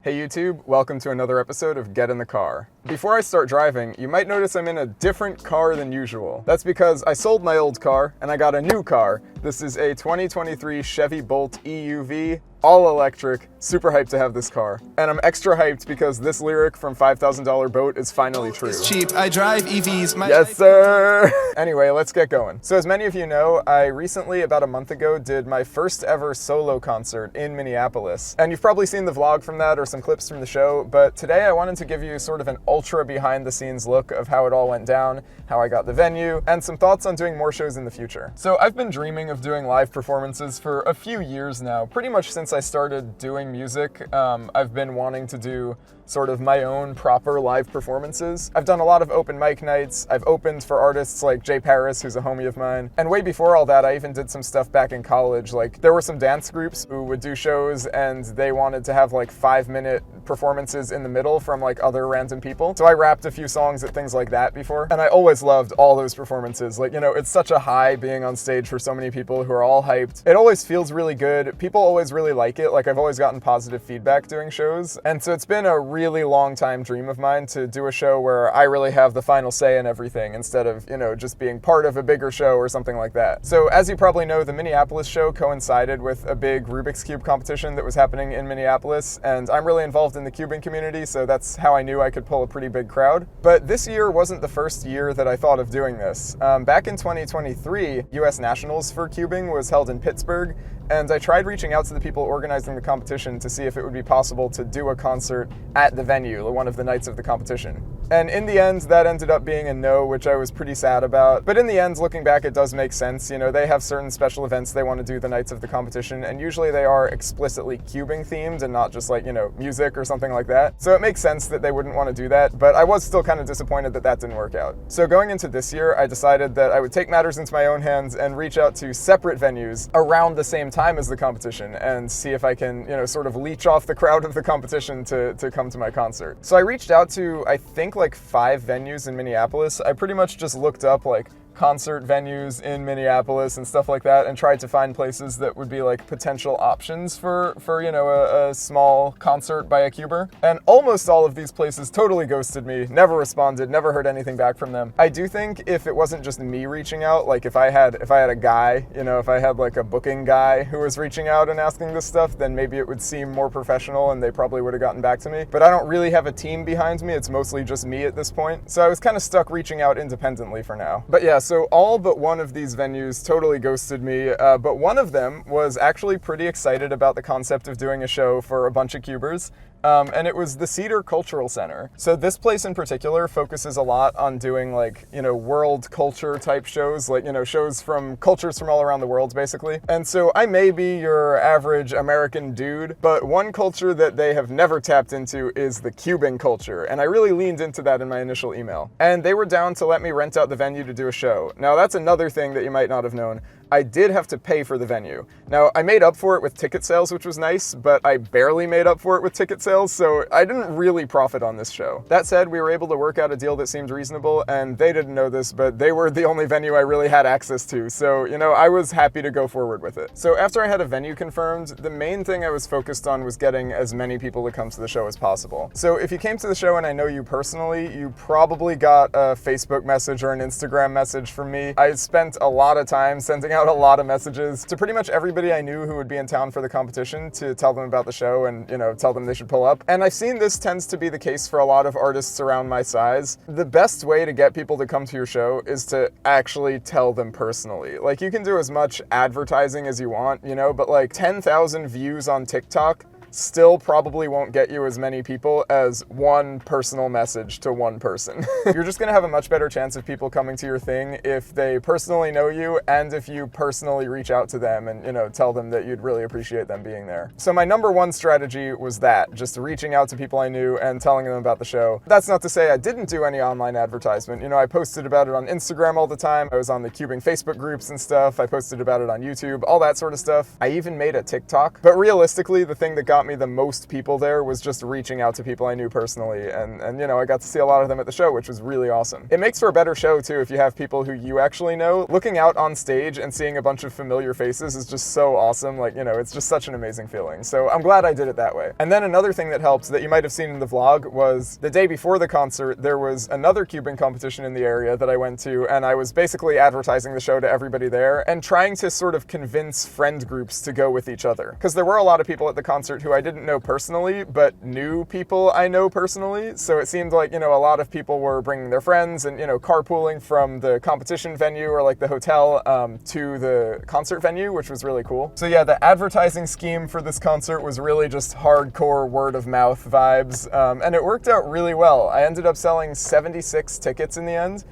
Hey YouTube, welcome to another episode of Get in the Car. Before I start driving, you might notice I'm in a different car than usual. That's because I sold my old car and I got a new car. This is a 2023 Chevy Bolt EUV, all electric, super hyped to have this car. And I'm extra hyped because this lyric from $5,000 Boat is finally true. It's cheap, I drive EVs, Yes sir! Anyway, let's get going. So as many of you know, I recently, about a month ago, did my first ever solo concert in Minneapolis. And you've probably seen the vlog from that or some clips from the show, but today I wanted to give you sort of an ultra behind the scenes look of how it all went down, how I got the venue, and some thoughts on doing more shows in the future. So I've been dreaming of doing live performances for a few years now, pretty much since I started doing music. I've been wanting to do sort of my own proper live performances. I've done a lot of open mic nights. I've opened for artists like Jay Paris, who's a homie of mine. And way before all that, I even did some stuff back in college. Like, there were some dance groups who would do shows and they wanted to have like 5-minute performances in the middle from like other random people. So I rapped a few songs at things like that before. And I always loved all those performances. Like, you know, it's such a high being on stage for so many people who are all hyped. It always feels really good. People always really like it. Like, I've always gotten positive feedback doing shows. And so it's been a really long time dream of mine to do a show where I really have the final say in everything instead of, you know, just being part of a bigger show or something like that. So as you probably know, the Minneapolis show coincided with a big Rubik's Cube competition that was happening in Minneapolis, and I'm really involved in the cubing community, so that's how I knew I could pull a pretty big crowd. But this year wasn't the first year that I thought of doing this. Back in 2023, US Nationals for cubing was held in Pittsburgh, and I tried reaching out to the people organizing the competition to see if it would be possible to do a concert at the venue, one of the nights of the competition. And in the end, that ended up being a no, which I was pretty sad about. But in the end, looking back, it does make sense. You know, they have certain special events they want to do the nights of the competition, and usually they are explicitly cubing themed and not just like, you know, music or something like that. So it makes sense that they wouldn't want to do that, but I was still kind of disappointed that that didn't work out. So going into this year, I decided that I would take matters into my own hands and reach out to separate venues around the same time as the competition and see if I can, you know, sort of leech off the crowd of the competition to come to my concert. So I reached out to, I think, like 5 venues in Minneapolis. I pretty much just looked up like concert venues in Minneapolis and stuff like that and tried to find places that would be like potential options for you know, a small concert by a cuber. And almost all of these places totally ghosted me, never responded, never heard anything back from them. I do think if it wasn't just me reaching out, like if I had a guy, you know, if I had like a booking guy who was reaching out and asking this stuff, then maybe it would seem more professional and they probably would have gotten back to me. But I don't really have a team behind me. It's mostly just me at this point. So I was kind of stuck reaching out independently for now. But yeah, so all but one of these venues totally ghosted me, but one of them was actually pretty excited about the concept of doing a show for a bunch of cubers. And it was the Cedar Cultural Center. So this place in particular focuses a lot on doing like, you know, world culture type shows, like, you know, shows from cultures from all around the world, basically. And so I may be your average American dude, but one culture that they have never tapped into is the cubing culture. And I really leaned into that in my initial email. And they were down to let me rent out the venue to do a show. Now that's another thing that you might not have known. I did have to pay for the venue. Now, I made up for it with ticket sales, which was nice, but I barely made up for it with ticket sales, so I didn't really profit on this show. That said, we were able to work out a deal that seemed reasonable, and they didn't know this, but they were the only venue I really had access to, so, you know, I was happy to go forward with it. So after I had a venue confirmed, the main thing I was focused on was getting as many people to come to the show as possible. So if you came to the show and I know you personally, you probably got a Facebook message or an Instagram message from me. I spent a lot of time sending out a lot of messages to pretty much everybody I knew who would be in town for the competition to tell them about the show and, you know, tell them they should pull up. And I've seen this tends to be the case for a lot of artists around my size. The best way to get people to come to your show is to actually tell them personally. Like, you can do as much advertising as you want, you know, but like 10,000 views on TikTok still probably won't get you as many people as one personal message to one person. You're just gonna have a much better chance of people coming to your thing if they personally know you and if you personally reach out to them and, you know, tell them that you'd really appreciate them being there. So my number one strategy was that, just reaching out to people I knew and telling them about the show. That's not to say I didn't do any online advertisement. You know, I posted about it on Instagram all the time. I was on the cubing Facebook groups and stuff. I posted about it on YouTube, all that sort of stuff. I even made a TikTok. But realistically, the thing that got got me the most people there was just reaching out to people I knew personally, and you know, I got to see a lot of them at the show, which was really awesome. It makes for a better show too if you have people who you actually know. Looking out on stage and seeing a bunch of familiar faces is just so awesome. Like, you know, it's just such an amazing feeling. So I'm glad I did it that way. And then another thing that helped that you might have seen in the vlog was the day before the concert, there was another cubing competition in the area that I went to, and I was basically advertising the show to everybody there and trying to sort of convince friend groups to go with each other. Because there were a lot of people at the concert who I didn't know personally, but knew people I know personally. So it seemed like, you know, a lot of people were bringing their friends and, you know, carpooling from the competition venue or like the hotel to the concert venue, which was really cool. So yeah, the advertising scheme for this concert was really just hardcore word of mouth vibes, and it worked out really well. I ended up selling 76 tickets in the end,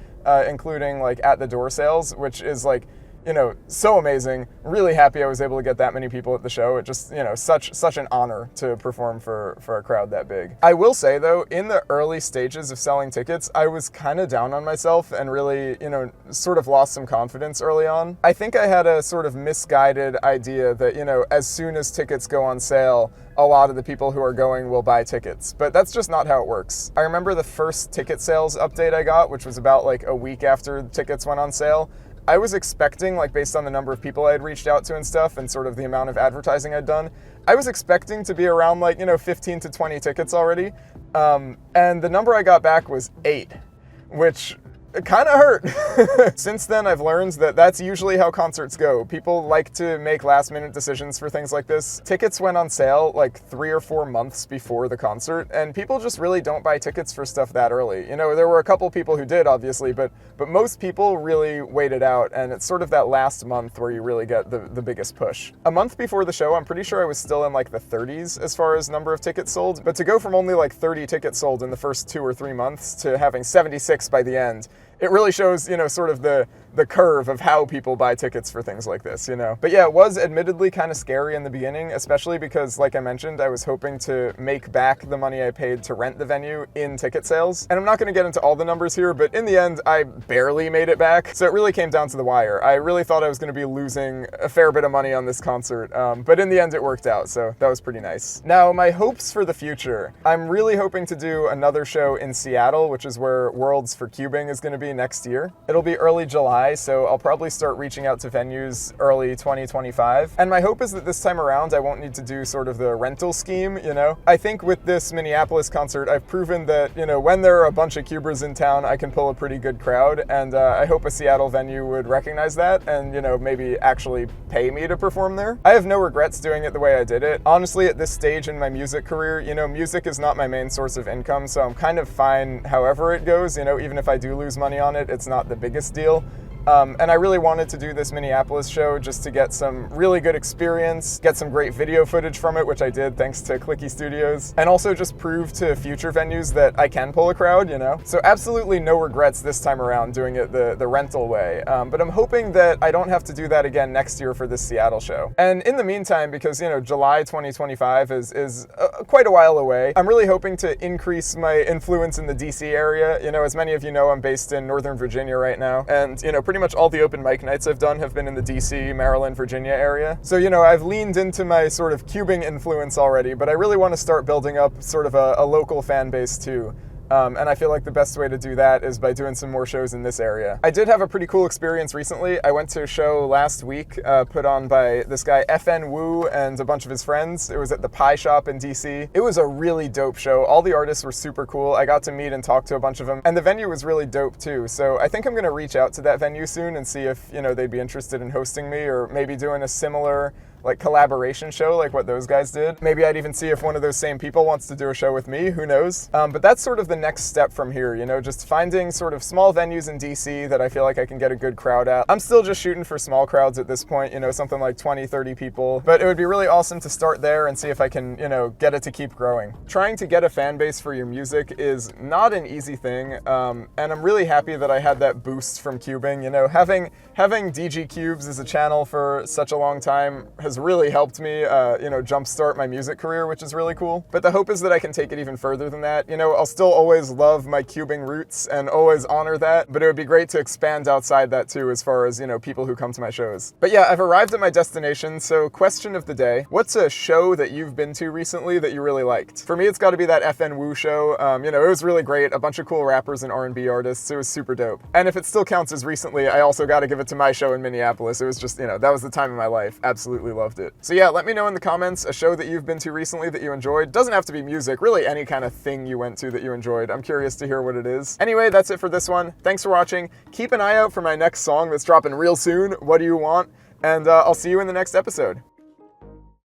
including like at the door sales, which is like, you know, so amazing. Really happy I was able to get that many people at the show. It just, you know, such an honor to perform for a crowd that big. I will say though, in the early stages of selling tickets, I was kind of down on myself and really, you know, sort of lost some confidence early on. I think I had a sort of misguided idea that, you know, as soon as tickets go on sale, a lot of the people who are going will buy tickets, but that's just not how it works. I remember the first ticket sales update I got, which was about like a week after the tickets went on sale. I was expecting, like based on the number of people I had reached out to and stuff and sort of the amount of advertising I'd done, I was expecting to be around like, you know, 15 to 20 tickets already. And the number I got back was 8, which it kind of hurt. Since then, I've learned that that's usually how concerts go. People like to make last-minute decisions for things like this. Tickets went on sale like 3 or 4 months before the concert, and people just really don't buy tickets for stuff that early. You know, there were a couple people who did, obviously, but most people really waited out, and it's sort of that last month where you really get the biggest push. A month before the show, I'm pretty sure I was still in like the 30s as far as number of tickets sold, but to go from only like 30 tickets sold in the first 2 or 3 months to having 76 by the end, it really shows, you know, sort of the curve of how people buy tickets for things like this, you know. But yeah, it was admittedly kind of scary in the beginning, especially because, like I mentioned, I was hoping to make back the money I paid to rent the venue in ticket sales. And I'm not going to get into all the numbers here, but in the end, I barely made it back. So it really came down to the wire. I really thought I was going to be losing a fair bit of money on this concert, but in the end, it worked out, so that was pretty nice. Now, my hopes for the future. I'm really hoping to do another show in Seattle, which is where Worlds for Cubing is going to be next year. It'll be early July, so I'll probably start reaching out to venues early 2025. And my hope is that this time around, I won't need to do sort of the rental scheme, you know? I think with this Minneapolis concert, I've proven that, you know, when there are a bunch of cubers in town, I can pull a pretty good crowd, and I hope a Seattle venue would recognize that and, you know, maybe actually pay me to perform there. I have no regrets doing it the way I did it. Honestly, at this stage in my music career, you know, music is not my main source of income, so I'm kind of fine however it goes, you know, even if I do lose money on it, it's not the biggest deal. And I really wanted to do this Minneapolis show just to get some really good experience, get some great video footage from it, which I did thanks to Clicky Studios, and also just prove to future venues that I can pull a crowd, you know? So absolutely no regrets this time around doing it the rental way, but I'm hoping that I don't have to do that again next year for this Seattle show. And in the meantime, because, you know, July 2025 is quite a while away, I'm really hoping to increase my influence in the DC area. You know, as many of you know, I'm based in Northern Virginia right now, and, you know, pretty much all the open mic nights I've done have been in the DC, Maryland, Virginia area. So, you know, I've leaned into my sort of cubing influence already, but I really want to start building up sort of a local fan base too. And I feel like the best way to do that is by doing some more shows in this area. I did have a pretty cool experience recently. I went to a show last week put on by this guy FN Wu and a bunch of his friends. It was at the Pie Shop in DC. It was a really dope show. All the artists were super cool. I got to meet and talk to a bunch of them, and the venue was really dope too. So I think I'm gonna reach out to that venue soon and see if, you know, they'd be interested in hosting me or maybe doing a similar like collaboration show like what those guys did. Maybe I'd even see if one of those same people wants to do a show with me, who knows? But that's sort of the next step from here, you know, just finding sort of small venues in DC that I feel like I can get a good crowd at. I'm still just shooting for small crowds at this point, you know, something like 20, 30 people, but it would be really awesome to start there and see if I can, you know, get it to keep growing. Trying to get a fan base for your music is not an easy thing, and I'm really happy that I had that boost from cubing, you know, having DG Cubes as a channel for such a long time has has really helped me, jumpstart my music career, which is really cool. But the hope is that I can take it even further than that. I'll still always love my cubing roots and always honor that, but it would be great to expand outside that too, as far as, people who come to my shows. But yeah, I've arrived at my destination, so question of the day: what's a show that you've been to recently that you really liked? For me, it's got to be that FN Wu show. It was really great, a bunch of cool rappers and R&B artists. It was super dope. And if it still counts as recently, I also got to give it to my show in Minneapolis. It was just, that was the time of my life. Absolutely loved it. So yeah, let me know in the comments a show that you've been to recently that you enjoyed. Doesn't have to be music, really any kind of thing you went to that you enjoyed. I'm curious to hear what it is. Anyway, that's it for this one. Thanks for watching. Keep an eye out for my next song that's dropping real soon, What Do You Want? And I'll see you in the next episode.